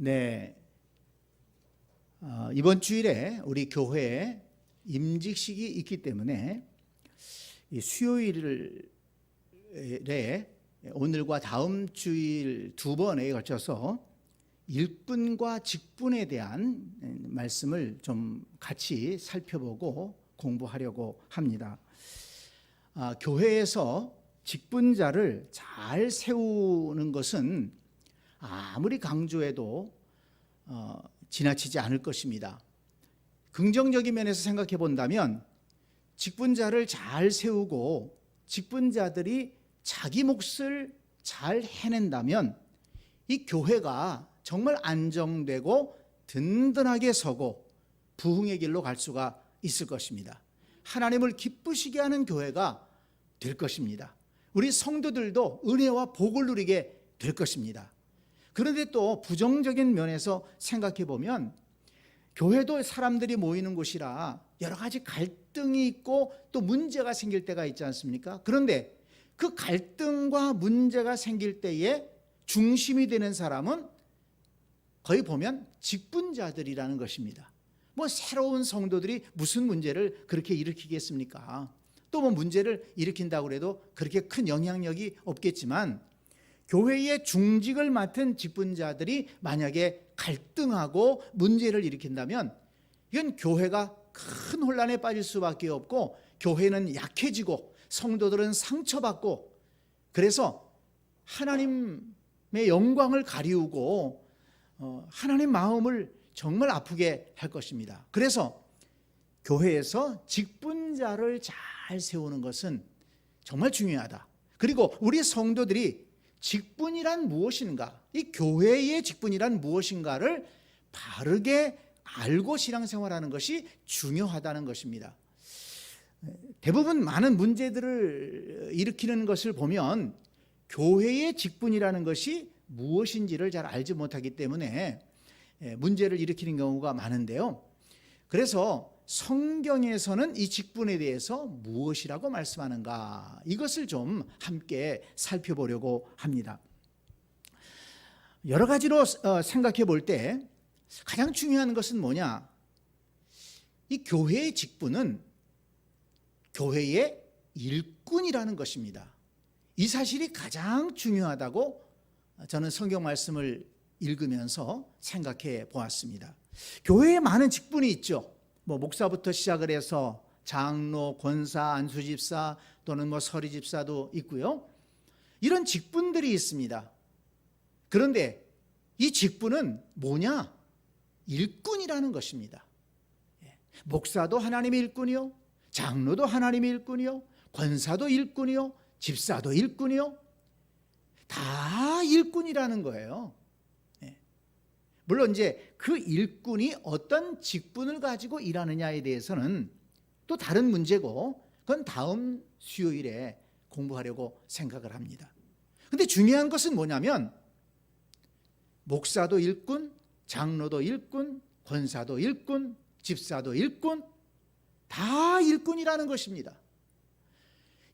네, 이번 주일에 우리 교회에 임직식이 있기 때문에 이 수요일에 오늘과 다음 주일 두 번에 걸쳐서 일꾼과 직분에 대한 말씀을 좀 같이 살펴보고 공부하려고 합니다. 교회에서 직분자를 잘 세우는 것은 아무리 강조해도 지나치지 않을 것입니다. 긍정적인 면에서 생각해 본다면 직분자를 잘 세우고 직분자들이 자기 몫을 잘 해낸다면 이 교회가 정말 안정되고 든든하게 서고 부흥의 길로 갈 수가 있을 것입니다. 하나님을 기쁘시게 하는 교회가 될 것입니다. 우리 성도들도 은혜와 복을 누리게 될 것입니다. 그런데 또 부정적인 면에서 생각해 보면 교회도 사람들이 모이는 곳이라 여러 가지 갈등이 있고 또 문제가 생길 때가 있지 않습니까? 그런데 그 갈등과 문제가 생길 때에 중심이 되는 사람은 거의 보면 직분자들이라는 것입니다. 뭐 새로운 성도들이 무슨 문제를 그렇게 일으키겠습니까? 또 뭐 문제를 일으킨다고 해도 그렇게 큰 영향력이 없겠지만 교회의 중직을 맡은 직분자들이 만약에 갈등하고 문제를 일으킨다면 이건 교회가 큰 혼란에 빠질 수밖에 없고 교회는 약해지고 성도들은 상처받고 그래서 하나님의 영광을 가리우고 하나님 마음을 정말 아프게 할 것입니다. 그래서 교회에서 직분자를 잘 세우는 것은 정말 중요하다. 그리고 우리 성도들이 직분이란 무엇인가, 이 교회의 직분이란 무엇인가를 바르게 알고 신앙생활하는 것이 중요하다는 것입니다. 대부분 많은 문제들을 일으키는 것을 보면 교회의 직분이라는 것이 무엇인지를 잘 알지 못하기 때문에 문제를 일으키는 경우가 많은데요. 그래서 성경에서는 이 직분에 대해서 무엇이라고 말씀하는가, 이것을 좀 함께 살펴보려고 합니다. 여러 가지로 생각해 볼 때 가장 중요한 것은 뭐냐? 이 교회의 직분은 교회의 일꾼이라는 것입니다. 이 사실이 가장 중요하다고 저는 성경 말씀을 읽으면서 생각해 보았습니다. 교회에 많은 직분이 있죠. 뭐 목사부터 시작을 해서 장로, 권사, 안수집사 또는 뭐 서리집사도 있고요. 이런 직분들이 있습니다. 그런데 이 직분은 뭐냐? 일꾼이라는 것입니다. 목사도 하나님의 일꾼이요, 장로도 하나님의 일꾼이요, 권사도 일꾼이요, 집사도 일꾼이요, 다 일꾼이라는 거예요. 물론 이제 그 일꾼이 어떤 직분을 가지고 일하느냐에 대해서는 또 다른 문제고 그건 다음 수요일에 공부하려고 생각을 합니다. 그런데 중요한 것은 뭐냐면 목사도 일꾼, 장로도 일꾼, 권사도 일꾼, 집사도 일꾼, 다 일꾼이라는 것입니다.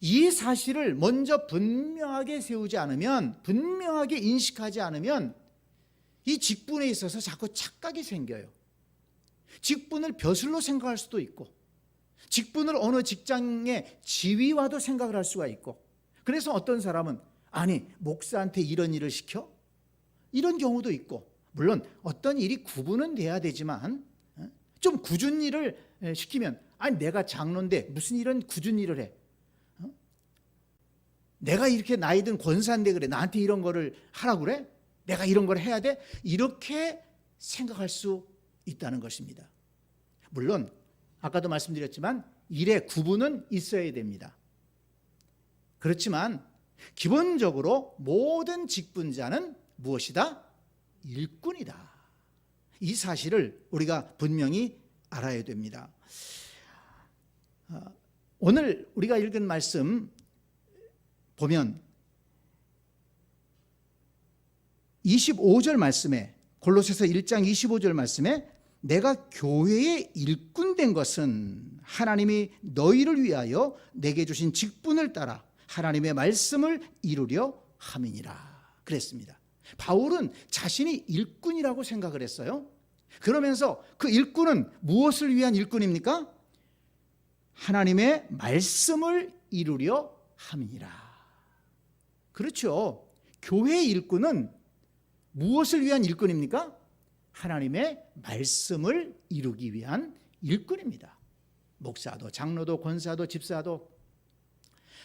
이 사실을 먼저 분명하게 세우지 않으면, 분명하게 인식하지 않으면 이 직분에 있어서 자꾸 착각이 생겨요. 직분을 벼슬로 생각할 수도 있고 직분을 어느 직장의 지위와도 생각을 할 수가 있고, 그래서 어떤 사람은 아니 목사한테 이런 일을 시켜? 이런 경우도 있고, 물론 어떤 일이 구분은 돼야 되지만 좀 굳은 일을 시키면 아니 내가 장로인데 무슨 이런 굳은 일을 해? 내가 이렇게 나이 든 권사인데 그래 나한테 이런 거를 하라고 그래? 내가 이런 걸 해야 돼? 이렇게 생각할 수 있다는 것입니다. 물론 아까도 말씀드렸지만 일의 구분은 있어야 됩니다. 그렇지만 기본적으로 모든 직분자는 무엇이다? 일꾼이다. 이 사실을 우리가 분명히 알아야 됩니다. 오늘 우리가 읽은 말씀 보면 25절 말씀에, 골로새서 1장 25절 말씀에 내가 교회의 일꾼 된 것은 하나님이 너희를 위하여 내게 주신 직분을 따라 하나님의 말씀을 이루려 함이니라 그랬습니다. 바울은 자신이 일꾼이라고 생각을 했어요. 그러면서 그 일꾼은 무엇을 위한 일꾼입니까? 하나님의 말씀을 이루려 함이니라. 그렇죠. 교회의 일꾼은 무엇을 위한 일꾼입니까? 하나님의 말씀을 이루기 위한 일꾼입니다. 목사도, 장로도, 권사도, 집사도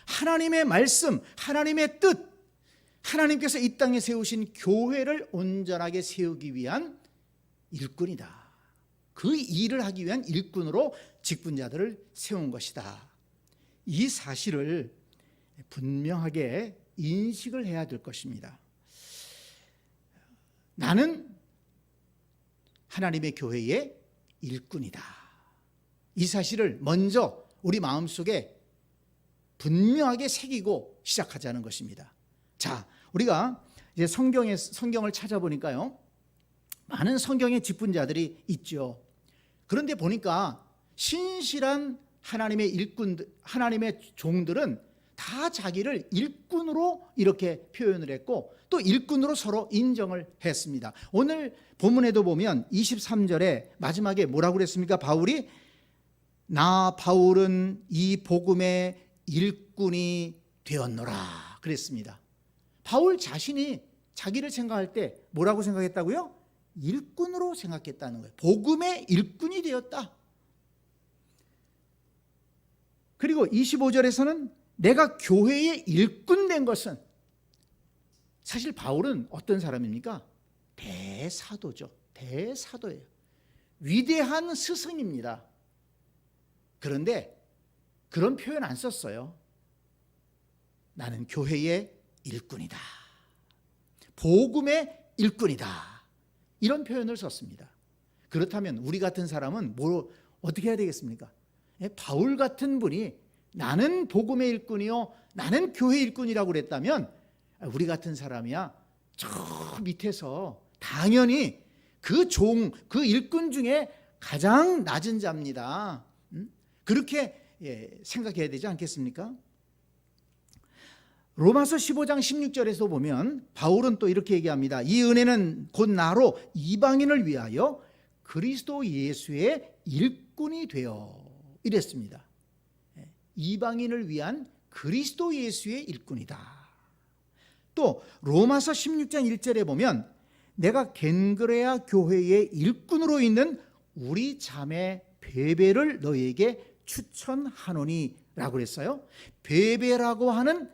하나님의 말씀, 하나님의 뜻, 하나님께서 이 땅에 세우신 교회를 온전하게 세우기 위한 일꾼이다. 그 일을 하기 위한 일꾼으로 직분자들을 세운 것이다. 이 사실을 분명하게 인식을 해야 될 것입니다. 나는 하나님의 교회의 일꾼이다. 이 사실을 먼저 우리 마음속에 분명하게 새기고 시작하자는 것입니다. 자, 우리가 이제 성경을 찾아보니까요, 많은 성경의 직분자들이 있죠. 그런데 보니까 신실한 하나님의 일꾼들, 하나님의 종들은 다 자기를 일꾼으로 이렇게 표현을 했고 또 일꾼으로 서로 인정을 했습니다. 오늘 본문에도 보면 23절에 마지막에 뭐라고 그랬습니까? 바울이 나 바울은 이 복음의 일꾼이 되었노라 그랬습니다. 바울 자신이 자기를 생각할 때 뭐라고 생각했다고요? 일꾼으로 생각했다는 거예요. 복음의 일꾼이 되었다. 그리고 25절에서는 내가 교회의 일꾼 된 것은, 사실 바울은 어떤 사람입니까? 대사도죠. 대사도예요. 위대한 스승입니다. 그런데 그런 표현 안 썼어요. 나는 교회의 일꾼이다. 복음의 일꾼이다. 이런 표현을 썼습니다. 그렇다면 우리 같은 사람은 어떻게 해야 되겠습니까? 바울 같은 분이 나는 복음의 일꾼이요, 나는 교회 일꾼이라고 그랬다면 우리 같은 사람이야 저 밑에서 당연히 그 일꾼 중에 가장 낮은 자입니다. 그렇게 생각해야 되지 않겠습니까? 로마서 15장 16절에서 보면 바울은 또 이렇게 얘기합니다. 이 은혜는 곧 나로 이방인을 위하여 그리스도 예수의 일꾼이 되어, 이랬습니다. 이방인을 위한 그리스도 예수의 일꾼이다. 또 로마서 16장 1절에 보면 내가 겐그레아 교회의 일꾼으로 있는 우리 자매 베베를 너희에게 추천하노니 라고 그랬어요. 베베라고 하는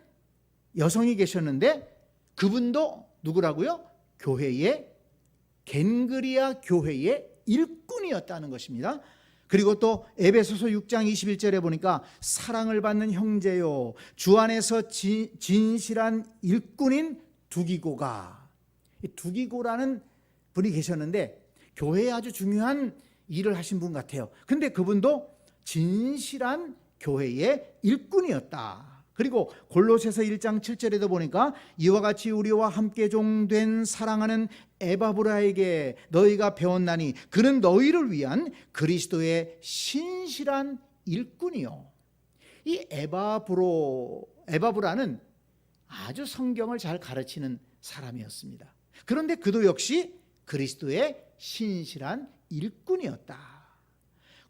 여성이 계셨는데 그분도 누구라고요? 교회의, 겐그리아 교회의 일꾼이었다는 것입니다. 그리고 또 에베소서 6장 21절에 보니까 사랑을 받는 형제요, 주 안에서 진실한 일꾼인 두기고가, 두기고라는 분이 계셨는데 교회에 아주 중요한 일을 하신 분 같아요. 근데 그분도 진실한 교회의 일꾼이었다. 그리고 골로새서 1장 7절에도 보니까 이와 같이 우리와 함께 종된 사랑하는 에바브라에게 너희가 배웠나니 그는 너희를 위한 그리스도의 신실한 일꾼이요. 이 에바브라는 아주 성경을 잘 가르치는 사람이었습니다. 그런데 그도 역시 그리스도의 신실한 일꾼이었다.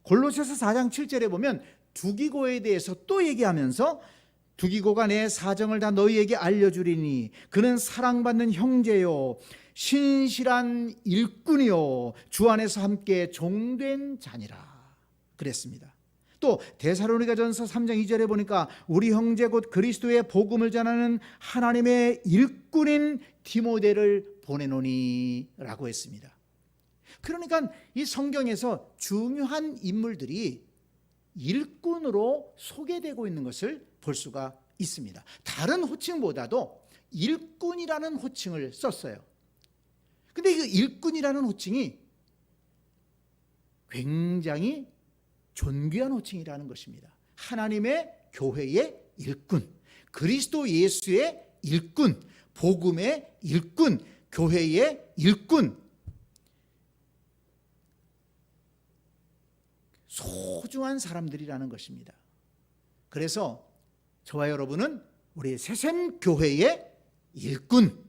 골로새서 4장 7절에 보면 두기고에 대해서 또 얘기하면서 두기고가 내 사정을 다 너희에게 알려주리니 그는 사랑받는 형제요, 신실한 일꾼이요, 주 안에서 함께 종된 자니라 그랬습니다. 또 데살로니가전서 3장 2절에 보니까 우리 형제 곧 그리스도의 복음을 전하는 하나님의 일꾼인 디모데를 보내노니 라고 했습니다. 그러니까 이 성경에서 중요한 인물들이 일꾼으로 소개되고 있는 것을 볼 수가 있습니다. 다른 호칭보다도 일꾼이라는 호칭을 썼어요. 근데 이 일꾼이라는 호칭이 굉장히 존귀한 호칭이라는 것입니다. 하나님의 교회의 일꾼, 그리스도 예수의 일꾼, 복음의 일꾼, 교회의 일꾼, 소중한 사람들이라는 것입니다. 그래서 저와 여러분은 우리 새샘교회의 일꾼,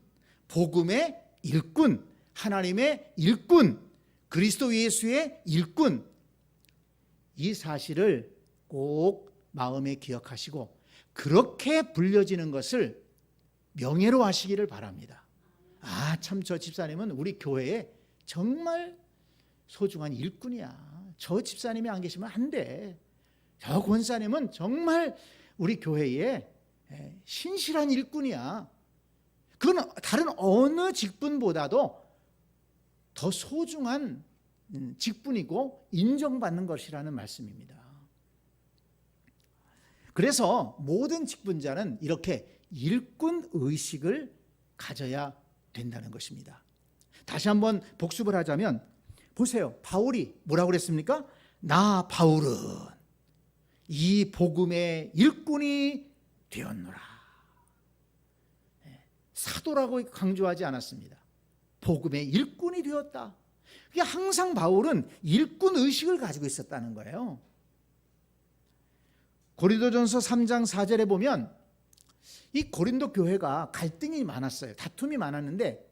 복음의 일꾼, 하나님의 일꾼, 그리스도 예수의 일꾼, 이 사실을 꼭 마음에 기억하시고 그렇게 불려지는 것을 명예로 하시기를 바랍니다. 아, 참 저 집사님은 우리 교회에 정말 소중한 일꾼이야. 저 집사님이 안 계시면 안 돼. 저 권사님은 정말 우리 교회에 신실한 일꾼이야. 그건 다른 어느 직분보다도 더 소중한 직분이고 인정받는 것이라는 말씀입니다. 그래서 모든 직분자는 이렇게 일꾼 의식을 가져야 된다는 것입니다. 다시 한번 복습을 하자면 보세요. 바울이 뭐라고 그랬습니까? 나 바울은 이 복음의 일꾼이 되었노라. 사도라고 강조하지 않았습니다. 복음의 일꾼이 되었다. 그게 항상 바울은 일꾼 의식을 가지고 있었다는 거예요. 고린도전서 3장 4절에 보면 이 고린도 교회가 갈등이 많았어요. 다툼이 많았는데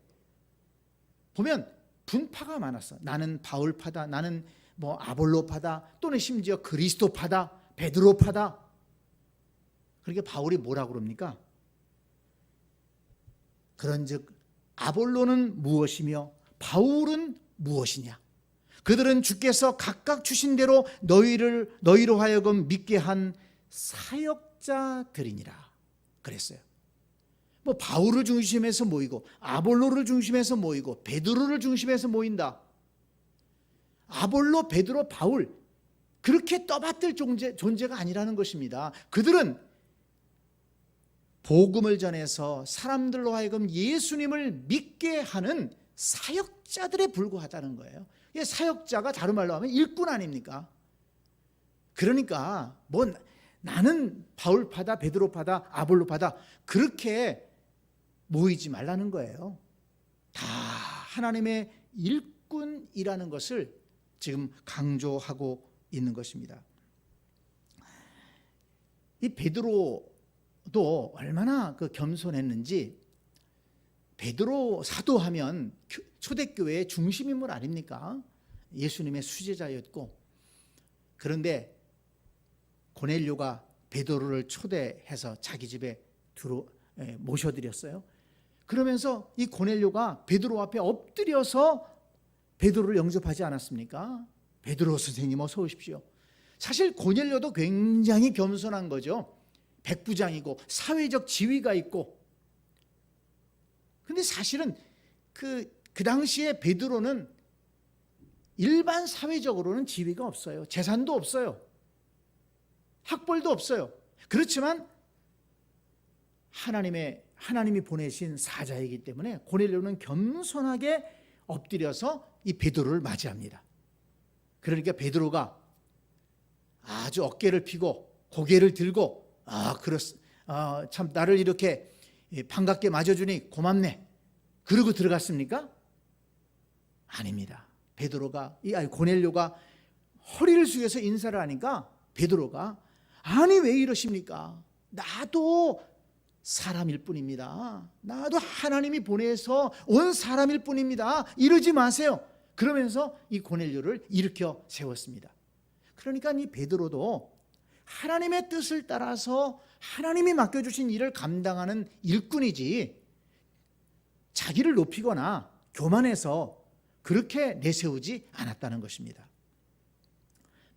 보면 분파가 많았어. 나는 바울파다, 나는 뭐 아볼로파다, 또는 심지어 그리스도파다, 베드로파다. 그러니까 바울이 뭐라고 그럽니까? 그런즉 아볼로는 무엇이며 바울은 무엇이냐? 그들은 주께서 각각 주신 대로 너희로 하여금 믿게 한 사역자들이니라 그랬어요. 뭐 바울을 중심해서 모이고 아볼로를 중심해서 모이고 베드로를 중심해서 모인다. 아볼로, 베드로, 바울 그렇게 떠받들 존재가 아니라는 것입니다. 그들은 복음을 전해서 사람들로 하여금 예수님을 믿게 하는 사역자들에 불과하다는 거예요. 사역자가 다른 말로 하면 일꾼 아닙니까? 그러니까 뭐 나는 바울파다, 베드로파다, 아볼로파다 그렇게 모이지 말라는 거예요. 다 하나님의 일꾼이라는 것을 지금 강조하고 있는 것입니다. 이 베드로도 얼마나 겸손했는지, 베드로 사도하면 초대교회의 중심 인물 아닙니까? 예수님의 수제자였고, 그런데 고넬료가 베드로를 초대해서 자기 집에 모셔드렸어요. 그러면서 이 고넬료가 베드로 앞에 엎드려서 베드로를 영접하지 않았습니까? 베드로 선생님 어서 오십시오. 사실 고넬료도 굉장히 겸손한 거죠. 백부장이고 사회적 지위가 있고. 근데 사실은 그 당시에 베드로는 일반 사회적으로는 지위가 없어요. 재산도 없어요. 학벌도 없어요. 그렇지만 하나님이 보내신 사자이기 때문에 고넬료는 겸손하게 엎드려서 이 베드로를 맞이합니다. 그러니까 베드로가 아주 어깨를 펴고 고개를 들고 참 나를 이렇게 반갑게 맞아주니 고맙네. 그러고 들어갔습니까? 아닙니다. 고넬료가 허리를 숙여서 인사를 하니까 베드로가 아니 왜 이러십니까? 나도 사람일 뿐입니다. 나도 하나님이 보내서 온 사람일 뿐입니다. 이러지 마세요. 그러면서 이 고넬료를 일으켜 세웠습니다. 그러니까 이 베드로도 하나님의 뜻을 따라서 하나님이 맡겨주신 일을 감당하는 일꾼이지 자기를 높이거나 교만해서 그렇게 내세우지 않았다는 것입니다.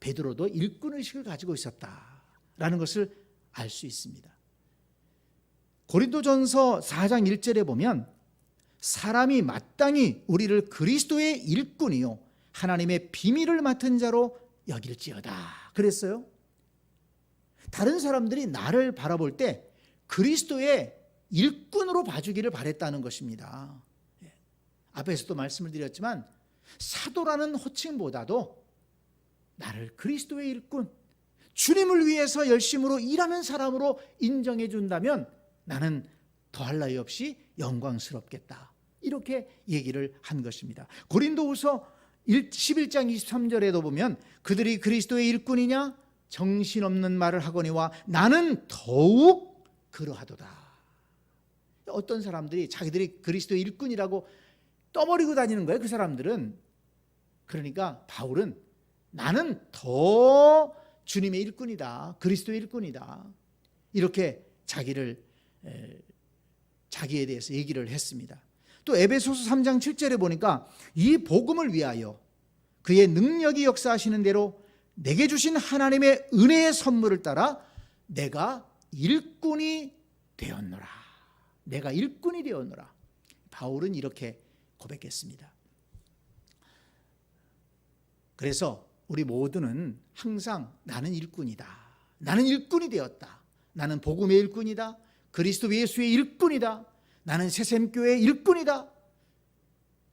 베드로도 일꾼의식을 가지고 있었다라는 것을 알 수 있습니다. 고린도전서 4장 1절에 보면 사람이 마땅히 우리를 그리스도의 일꾼이요 하나님의 비밀을 맡은 자로 여길지어다 그랬어요. 다른 사람들이 나를 바라볼 때 그리스도의 일꾼으로 봐주기를 바랬다는 것입니다. 앞에서도 말씀을 드렸지만 사도라는 호칭보다도 나를 그리스도의 일꾼, 주님을 위해서 열심으로 일하는 사람으로 인정해 준다면 나는 더할 나위 없이 영광스럽겠다. 이렇게 얘기를 한 것입니다. 고린도후서 11장 23절에도 보면 그들이 그리스도의 일꾼이냐 정신없는 말을 하거니와 나는 더욱 그러하도다. 어떤 사람들이 자기들이 그리스도의 일꾼이라고 떠버리고 다니는 거예요. 그 사람들은. 그러니까 바울은 나는 더 주님의 일꾼이다, 그리스도의 일꾼이다, 이렇게 자기에 대해서 얘기를 했습니다. 또 에베소서 3장 7절에 보니까 이 복음을 위하여 그의 능력이 역사하시는 대로 내게 주신 하나님의 은혜의 선물을 따라 내가 일꾼이 되었노라. 내가 일꾼이 되었노라. 바울은 이렇게 고백했습니다. 그래서 우리 모두는 항상 나는 일꾼이다, 나는 일꾼이 되었다, 나는 복음의 일꾼이다, 그리스도 예수의 일꾼이다, 나는 새샘교회의 일꾼이다,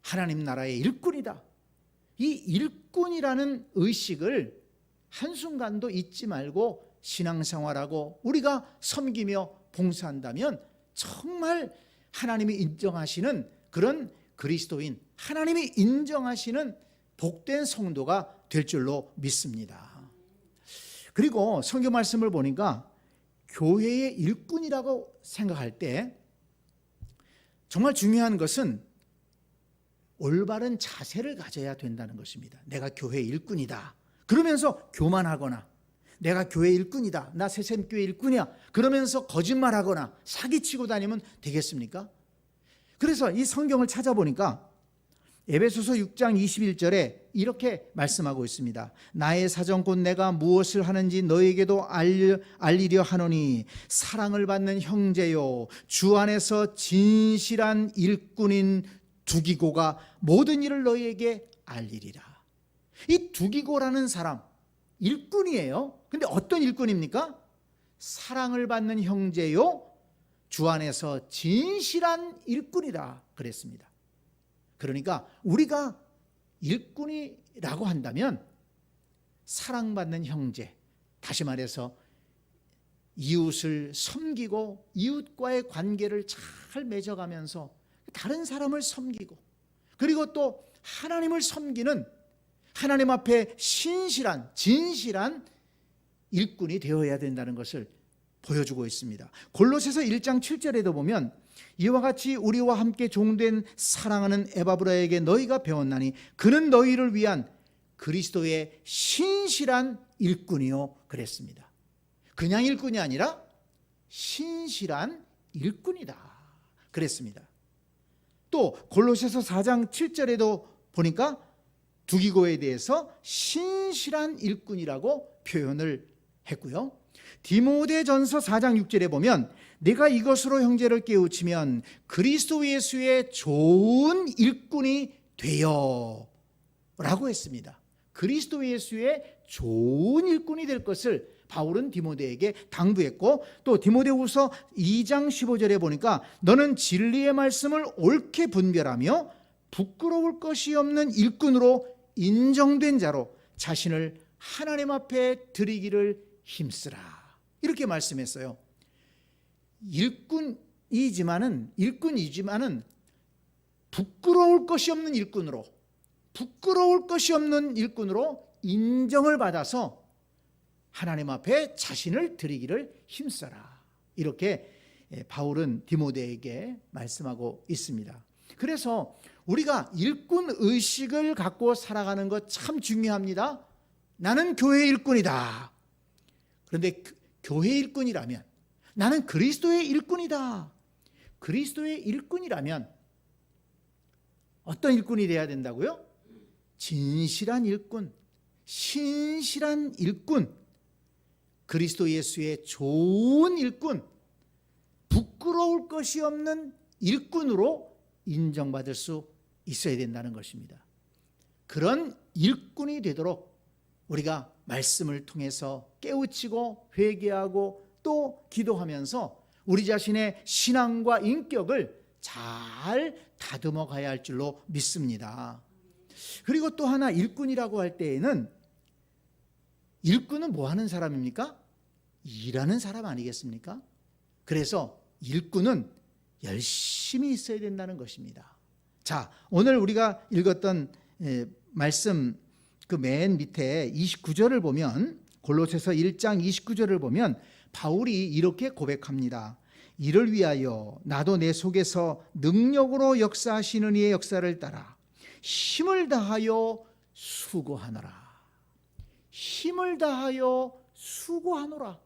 하나님 나라의 일꾼이다. 이 일꾼이라는 의식을 한순간도 잊지 말고 신앙생활하고 우리가 섬기며 봉사한다면 정말 하나님이 인정하시는 그런 그리스도인, 하나님이 인정하시는 복된 성도가 될 줄로 믿습니다. 그리고 성경 말씀을 보니까 교회의 일꾼이라고 생각할 때 정말 중요한 것은 올바른 자세를 가져야 된다는 것입니다. 내가 교회의 일꾼이다 그러면서 교만하거나, 내가 교회 일꾼이다, 나 새샘교회 일꾼이야 그러면서 거짓말하거나 사기치고 다니면 되겠습니까? 그래서 이 성경을 찾아보니까 에베소서 6장 21절에 이렇게 말씀하고 있습니다. 나의 사정 곧 내가 무엇을 하는지 너에게도 알리려 하노니 사랑을 받는 형제요 주 안에서 진실한 일꾼인 두기고가 모든 일을 너희에게 알리리라. 이 두기고라는 사람 일꾼이에요. 근데 어떤 일꾼입니까? 사랑을 받는 형제요 주 안에서 진실한 일꾼이다 그랬습니다. 그러니까 우리가 일꾼이라고 한다면 사랑받는 형제, 다시 말해서 이웃을 섬기고 이웃과의 관계를 잘 맺어가면서 다른 사람을 섬기고, 그리고 또 하나님을 섬기는 하나님 앞에 신실한 진실한 일꾼이 되어야 된다는 것을 보여주고 있습니다. 골로새서 1장 7절에도 보면 이와 같이 우리와 함께 종된 사랑하는 에바브라에게 너희가 배웠나니 그는 너희를 위한 그리스도의 신실한 일꾼이요 그랬습니다. 그냥 일꾼이 아니라 신실한 일꾼이다 그랬습니다. 또 골로새서 4장 7절에도 보니까 두기고에 대해서 신실한 일꾼이라고 표현을 했고요. 디모데전서 4장 6절에 보면 내가 이것으로 형제를 깨우치면 그리스도 예수의 좋은 일꾼이 되어 라고 했습니다. 그리스도 예수의 좋은 일꾼이 될 것을 바울은 디모데에게 당부했고, 또 디모데후서 2장 15절에 보니까 너는 진리의 말씀을 옳게 분별하며 부끄러울 것이 없는 일꾼으로 인정된 자로 자신을 하나님 앞에 드리기를 힘쓰라 이렇게 말씀했어요. 일꾼이지만은 부끄러울 것이 없는 일꾼으로 인정을 받아서 하나님 앞에 자신을 드리기를 힘써라 이렇게 바울은 디모데에게 말씀하고 있습니다. 그래서 우리가 일꾼 의식을 갖고 살아가는 것 참 중요합니다. 나는 교회 일꾼이다. 그런데 교회 일꾼이라면, 나는 그리스도의 일꾼이다. 그리스도의 일꾼이라면 어떤 일꾼이 되어야 된다고요? 진실한 일꾼, 신실한 일꾼, 그리스도 예수의 좋은 일꾼, 부끄러울 것이 없는 일꾼으로 인정받을 수 있어야 된다는 것입니다. 그런 일꾼이 되도록 우리가 말씀을 통해서 깨우치고 회개하고 또 기도하면서 우리 자신의 신앙과 인격을 잘 다듬어 가야 할 줄로 믿습니다. 그리고 또 하나, 일꾼이라고 할 때에는 일꾼은 뭐 하는 사람입니까? 일하는 사람 아니겠습니까? 그래서 일꾼은 열심히 있어야 된다는 것입니다. 자, 오늘 우리가 읽었던 말씀 그 맨 밑에 29절을 보면, 골로새서 1장 29절을 보면 바울이 이렇게 고백합니다. 이를 위하여 나도 내 속에서 능력으로 역사하시는 이의 역사를 따라 힘을 다하여 수고하노라. 힘을 다하여 수고하노라.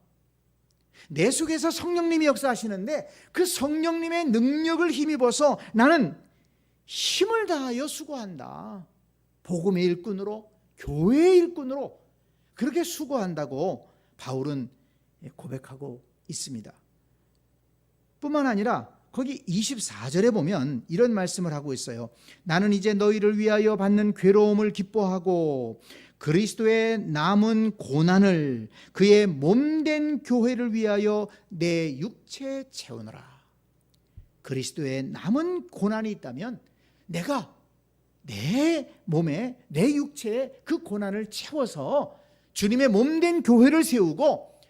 내 속에서 성령님이 역사하시는데 그 성령님의 능력을 힘입어서 나는 힘을 다하여 수고한다. 복음의 일꾼으로, 교회의 일꾼으로 그렇게 수고한다고 바울은 고백하고 있습니다. 뿐만 아니라 거기 24절에 보면 이런 말씀을 하고 있어요. 나는 이제 너희를 위하여 받는 괴로움을 기뻐하고 그리스도의 남은 고난을 그의 몸된 교회를 위하여 내 육체에 채우노라. 그리스도의 남은 고난이 있다면 내가 내 몸에, 내 육체에 그 고난을 채워서 주님의 몸된 교회를 세우고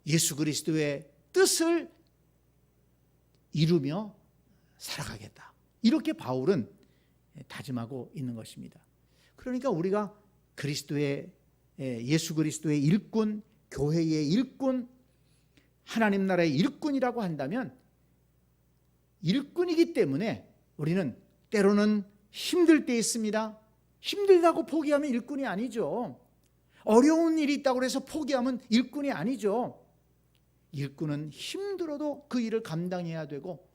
예수 그리스도의 뜻을 이루며 살아가겠다. 이렇게 바울은 다짐하고 있는 것입니다. 그러니까 우리가 그리스도의, 예수 그리스도의 일꾼, 교회의 일꾼, 하나님 나라의 일꾼이라고 한다면 일꾼이기 때문에 우리는 때로는 힘들 때 있습니다. 힘들다고 포기하면 일꾼이 아니죠. 어려운 일이 있다고 해서 포기하면 일꾼이 아니죠. 일꾼은 힘들어도 그 일을 감당해야 되고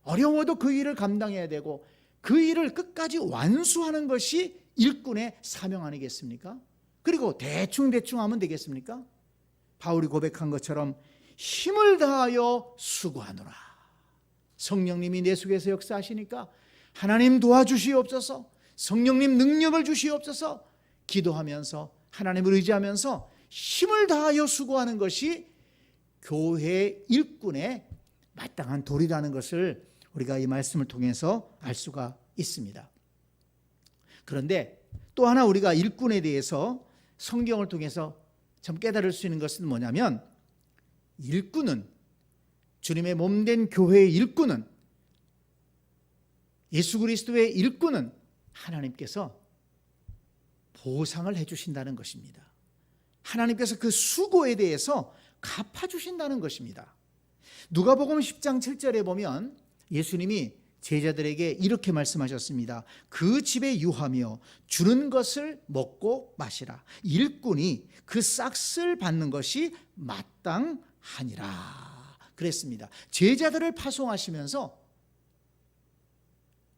어려워도 그 일을 감당해야 되고 그 일을 끝까지 완수하는 것이 일꾼의 사명 아니겠습니까? 그리고 대충 하면 되겠습니까? 바울이 고백한 것처럼 힘을 다하여 수고하노라. 성령님이 내 속에서 역사하시니까 하나님 도와주시옵소서, 성령님 능력을 주시옵소서 기도하면서 하나님을 의지하면서 힘을 다하여 수고하는 것이 교회 일꾼의 마땅한 도리라는 것을 우리가 이 말씀을 통해서 알 수가 있습니다. 그런데 또 하나 우리가 일꾼에 대해서 성경을 통해서 좀 깨달을 수 있는 것은 뭐냐면 일꾼은, 주님의 몸된 교회의 일꾼은, 예수 그리스도의 일꾼은 하나님께서 보상을 해주신다는 것입니다. 하나님께서 그 수고에 대해서 갚아주신다는 것입니다. 누가복음 10장 7절에 보면 예수님이 제자들에게 이렇게 말씀하셨습니다. 그 집에 유하며 주는 것을 먹고 마시라. 일꾼이 그 싹을 받는 것이 마땅하니라 그랬습니다. 제자들을 파송하시면서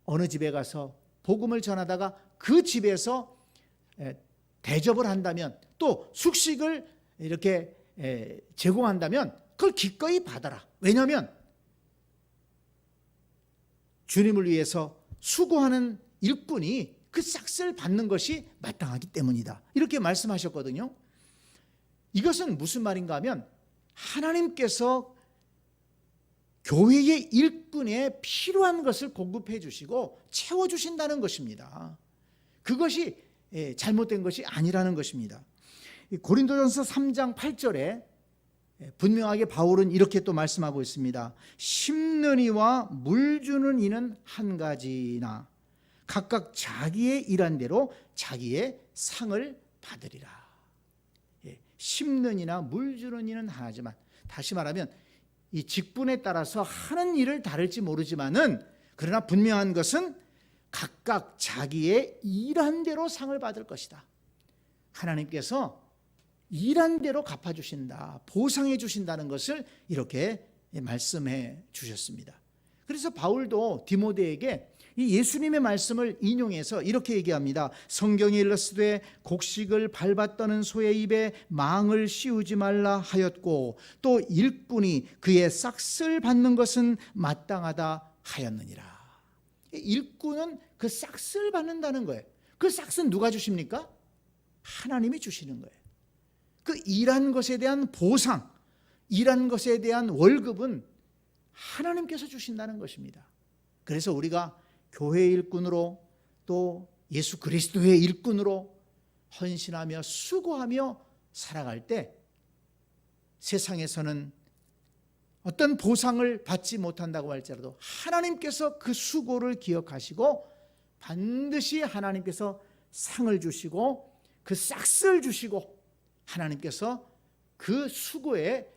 어느 집에 가서 복음을 전하다가 그 집에서 대접을 한다면 또 숙식을 이렇게 제공한다면 그걸 기꺼이 받아라. 왜냐하면 주님을 위해서 수고하는 일꾼이 그 싹을 받는 것이 마땅하기 때문이다. 이렇게 말씀하셨거든요. 이것은 무슨 말인가 하면 하나님께서 교회의 일꾼에 필요한 것을 공급해 주시고 채워주신다는 것입니다. 그것이 잘못된 것이 아니라는 것입니다. 고린도전서 3장 8절에 분명하게 바울은 이렇게 또 말씀하고 있습니다. 심는 이와 물 주는 이는 한 가지나 각각 자기의 일한 대로 자기의 상을 받으리라. 심는 이나 물 주는 이는 하나지만, 다시 말하면 이 직분에 따라서 하는 일을 다를지 모르지만은 그러나 분명한 것은 각각 자기의 일한 대로 상을 받을 것이다. 하나님께서 일한 대로 갚아주신다, 보상해 주신다는 것을 이렇게 말씀해 주셨습니다. 그래서 바울도 디모데에게 이 예수님의 말씀을 인용해서 이렇게 얘기합니다. 성경에 일렀으되 곡식을 밟았다는 소의 입에 망을 씌우지 말라 하였고 또 일꾼이 그의 싹을 받는 것은 마땅하다 하였느니라. 일꾼은 그 싹을 받는다는 거예요. 그 싹은 누가 주십니까? 하나님이 주시는 거예요. 그 일한 것에 대한 보상, 일한 것에 대한 월급은 하나님께서 주신다는 것입니다. 그래서 우리가 교회의 일꾼으로 또 예수 그리스도의 일꾼으로 헌신하며 수고하며 살아갈 때 세상에서는 어떤 보상을 받지 못한다고 할지라도 하나님께서 그 수고를 기억하시고 반드시 하나님께서 상을 주시고 그 싹을 주시고 하나님께서 그 수고에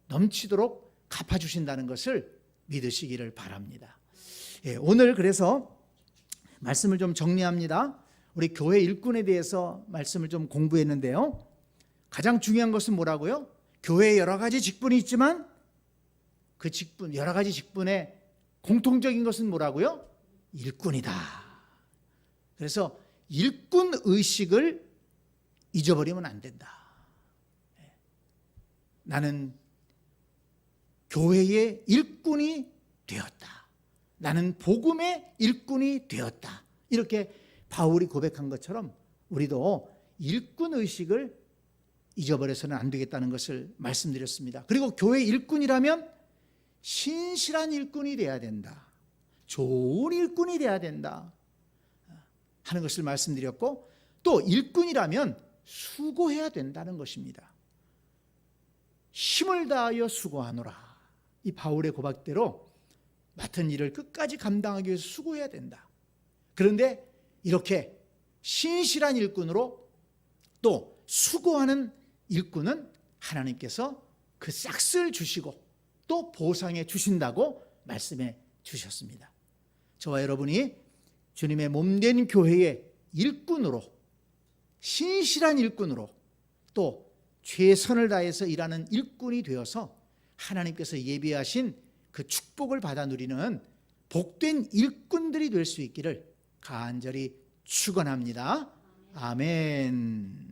넘치도록 갚아주신다는 것을 믿으시기를 바랍니다. 오늘 그래서 말씀을 좀 정리합니다. 우리 교회 일꾼에 대해서 말씀을 좀 공부했는데요. 가장 중요한 것은 뭐라고요? 교회에 여러 가지 직분이 있지만 그 직분, 여러 가지 직분의 공통적인 것은 뭐라고요? 일꾼이다. 그래서 일꾼 의식을 잊어버리면 안 된다. 나는 교회의 일꾼이 되었다. 나는 복음의 일꾼이 되었다. 이렇게 바울이 고백한 것처럼 우리도 일꾼 의식을 잊어버려서는 안 되겠다는 것을 말씀드렸습니다. 그리고 교회 일꾼이라면 신실한 일꾼이 돼야 된다. 좋은 일꾼이 돼야 된다 하는 것을 말씀드렸고, 또 일꾼이라면 수고해야 된다는 것입니다. 힘을 다하여 수고하노라. 이 바울의 고백대로 맡은 일을 끝까지 감당하기 위해서 수고해야 된다. 그런데 이렇게 신실한 일꾼으로 또 수고하는 일꾼은 하나님께서 그 싹스를 주시고 또 보상해 주신다고 말씀해 주셨습니다. 저와 여러분이 주님의 몸된 교회의 일꾼으로, 신실한 일꾼으로, 또 최선을 다해서 일하는 일꾼이 되어서 하나님께서 예비하신 그 축복을 받아 누리는 복된 일꾼들이 될 수 있기를 간절히 축원합니다. 아멘.